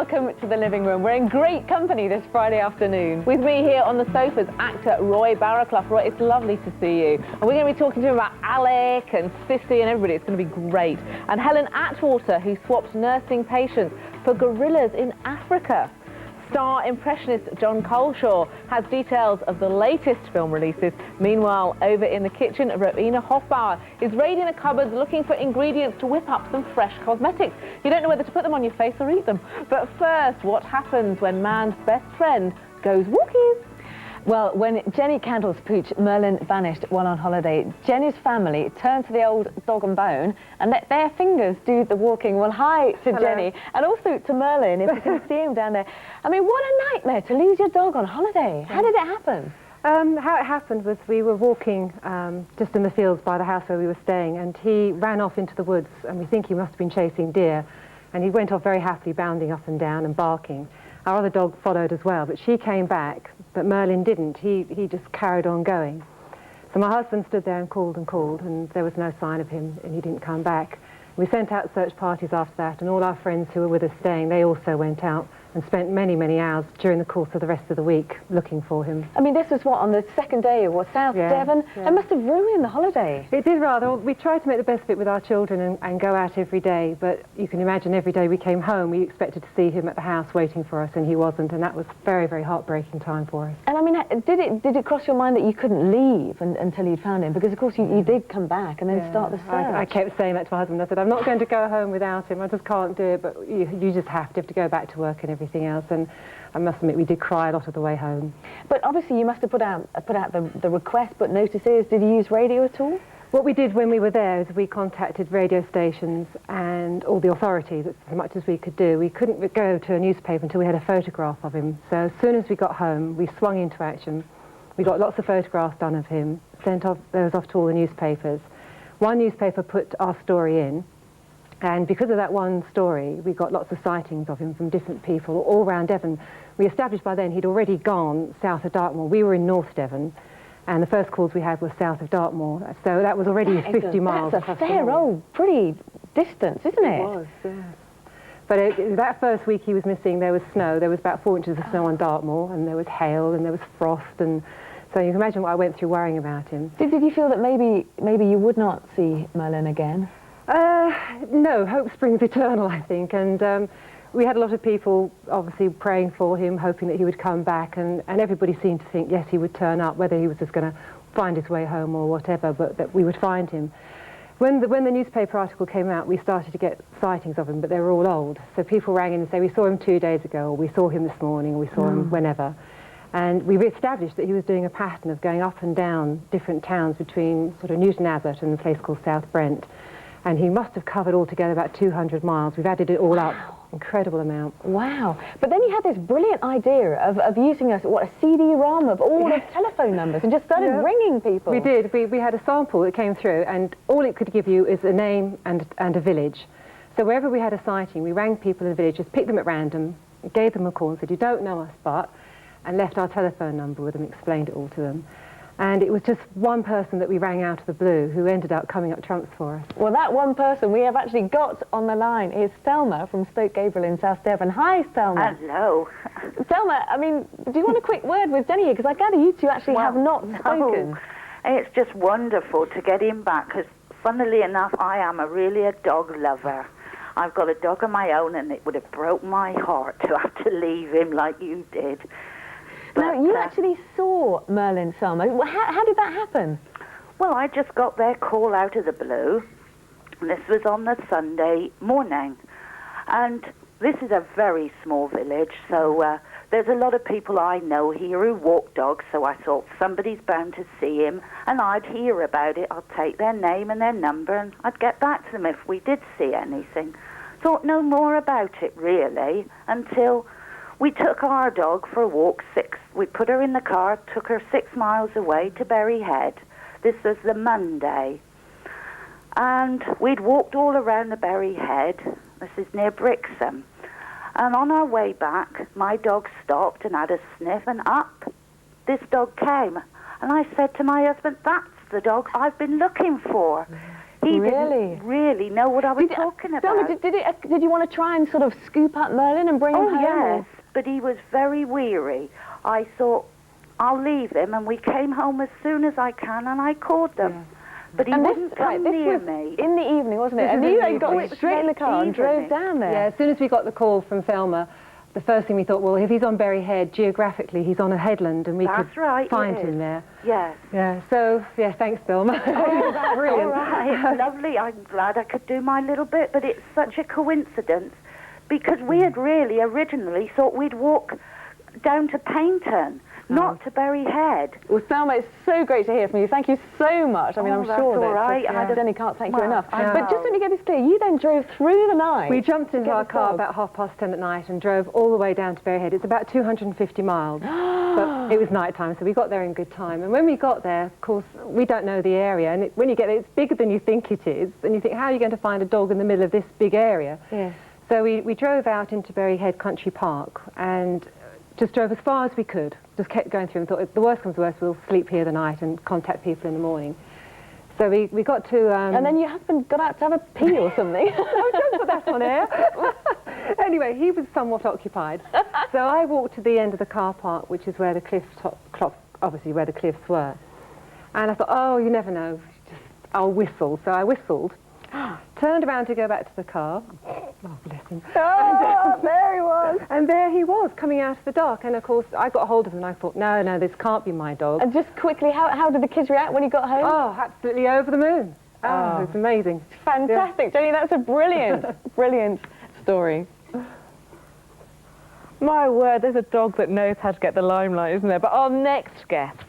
welcome to the living room. We're in great company this Friday afternoon. With me here on the sofas, actor Roy Barraclough. Roy, it's lovely to see you. And we're going to be talking to him about Alec and Sissy and everybody. It's going to be great. And Helen Atwater, who swapped nursing patients for gorillas in Africa. Star impressionist John Coleshaw has details of the latest film releases. Meanwhile, over in the kitchen, Rowena Hofbauer is raiding the cupboards looking for ingredients to whip up some fresh cosmetics. You don't know whether to put them on your face or eat them. But first, what happens when man's best friend goes walkies? Well, when Jenny Candle's pooch Merlin vanished while on holiday, Jenny's family turned to the old dog and bone and let their fingers do the walking. Well, hi to Jenny and also to Merlin, if you can see him down there. I mean, what a nightmare to lose your dog on holiday. How did it happen? How it happened was we were walking just in the fields by the house where we were staying, and he ran off into the woods, and we think he must have been chasing deer, and he went off very happily, bounding up and down and barking. Our other dog followed as well, but she came back, but Merlin didn't. He just carried on going. So my husband stood there and called, and there was no sign of him, and he didn't come back. We sent out search parties after that, and all our friends who were with us staying, they also went out and spent many, many hours during the course of the rest of the week looking for him. I mean, this was what, on the second day of what, South Devon? Yeah. It must have ruined the holiday. It did rather. We tried to make the best of it with our children and go out every day, but you can imagine every day we came home, we expected to see him at the house waiting for us, and he wasn't, and that was very, very heartbreaking time for us. And I mean, did it cross your mind that you couldn't leave until you found him? Because, of course, you did come back and then start the search. I kept saying that to my husband. I said, I'm not going to go home without him. I just can't do it, but you just have to go back to work and everything else. And I must admit, we did cry a lot of the way home. But obviously you must have put out the request, but notices. Did you use radio at all? What we did when we were there is we contacted radio stations and all the authorities as much as we could do. We couldn't go to a newspaper until we had a photograph of him. So as soon as we got home, we swung into action. We got lots of photographs done of him, sent those off to all the newspapers. One newspaper put our story in, and because of that one story, we got lots of sightings of him from different people all around Devon. We established by then he'd already gone south of Dartmoor. We were in North Devon, and the first calls we had were south of Dartmoor. So that was already 50 miles. That's a fair old, pretty distance, isn't it? It was, yes. But that first week he was missing, there was snow. There was about 4 inches of snow on Dartmoor, and there was hail, and there was frost, and so you can imagine what I went through worrying about him. Did you feel that maybe you would not see Merlin again? No, hope springs eternal, I think, and we had a lot of people obviously praying for him, hoping that he would come back, and everybody seemed to think, yes, he would turn up, whether he was just going to find his way home or whatever, but that we would find him. When the newspaper article came out, we started to get sightings of him, but they were all old, so people rang in and said, we saw him 2 days ago, or we saw him this morning, or we saw him whenever. And we've established that he was doing a pattern of going up and down different towns between sort of Newton Abbot and a place called South Brent. And he must have covered altogether about 200 miles. We've added it all up. Incredible amount. Wow. But then he had this brilliant idea of using a CD-ROM of all of telephone numbers and just started ringing people. We did. We had a sample that came through, and all it could give you is a name and a village. So wherever we had a sighting, we rang people in the village, just picked them at random, gave them a call and said, you don't know us, but, and left our telephone number with them, explained it all to them. And it was just one person that we rang out of the blue who ended up coming up trumps for us. Well, that one person we have actually got on the line is Thelma from Stoke Gabriel in South Devon. Hi, Thelma. Hello. Thelma, I mean, do you want a quick word with Jenny here? Because I gather you two actually have not spoken. No. It's just wonderful to get him back, because funnily enough, I am really a dog lover. I've got a dog of my own, and it would have broke my heart to have to leave him like you did. But, now, you actually saw Merlin, Thelma. How did that happen? Well, I just got their call out of the blue. This was on the Sunday morning. And this is a very small village, so there's a lot of people I know here who walk dogs, so I thought somebody's bound to see him, and I'd hear about it. I'd take their name and their number, and I'd get back to them if we did see anything. Thought no more about it, really, until we took our dog for a walk. We put her in the car, took her 6 miles away to Berry Head. This was the Monday. And we'd walked all around the Berry Head. This is near Brixham. And on our way back, my dog stopped and had a sniff, and up this dog came. And I said to my husband, that's the dog I've been looking for. He Really? didn't really know what I was talking about. Velma, did you want to try and sort of scoop up Merlin and bring him home? Oh, yes, but he was very weary. I thought, I'll leave him, and we came home as soon as I can, and I called them. Yeah. But he wouldn't come near me. In the evening, wasn't it? And you got straight in the car and drove down there. Yeah, as soon as we got the call from Thelma, the first thing we thought, well, if he's on Berry Head, geographically, he's on a headland, and we could find him there. Yes. Yeah, so, yeah, thanks, Thelma. Oh, that's brilliant. All right. Lovely. I'm glad I could do my little bit, but it's such a coincidence, because we had really originally thought we'd walk down to Paynton, not to Berry Head. Well, Thelma, it's so great to hear from you. Thank you so much. I mean, I'm sure that I Jenny can't thank you enough. But just let me get this clear, you then drove through the night. We jumped into our car about 10:30 at night and drove all the way down to Berry Head. It's about 250 miles, but it was night time, so we got there in good time. And when we got there, of course, we don't know the area, and when you get there, it's bigger than you think it is, and you think, how are you going to find a dog in the middle of this big area? Yes. So we drove out into Berry Head Country Park and just drove as far as we could. Just kept going through and thought, if the worst comes to worst, we'll sleep here the night and contact people in the morning. So we got to... and then your husband got out to have a pee or something. No, don't put that on air. Anyway, he was somewhat occupied. So I walked to the end of the car park, which is where the obviously where the cliffs were. And I thought, oh, you never know, I'll whistle. So I whistled, turned around to go back to the car. Oh, bless him. Oh, there he was. And there he was, coming out of the dark. And, of course, I got hold of him and I thought, no, this can't be my dog. And just quickly, how did the kids react when you got home? Oh, absolutely over the moon. Oh, it's amazing. Fantastic. Yeah. Jenny, that's a brilliant, brilliant story. My word, there's a dog that knows how to get the limelight, isn't there? But our next guest...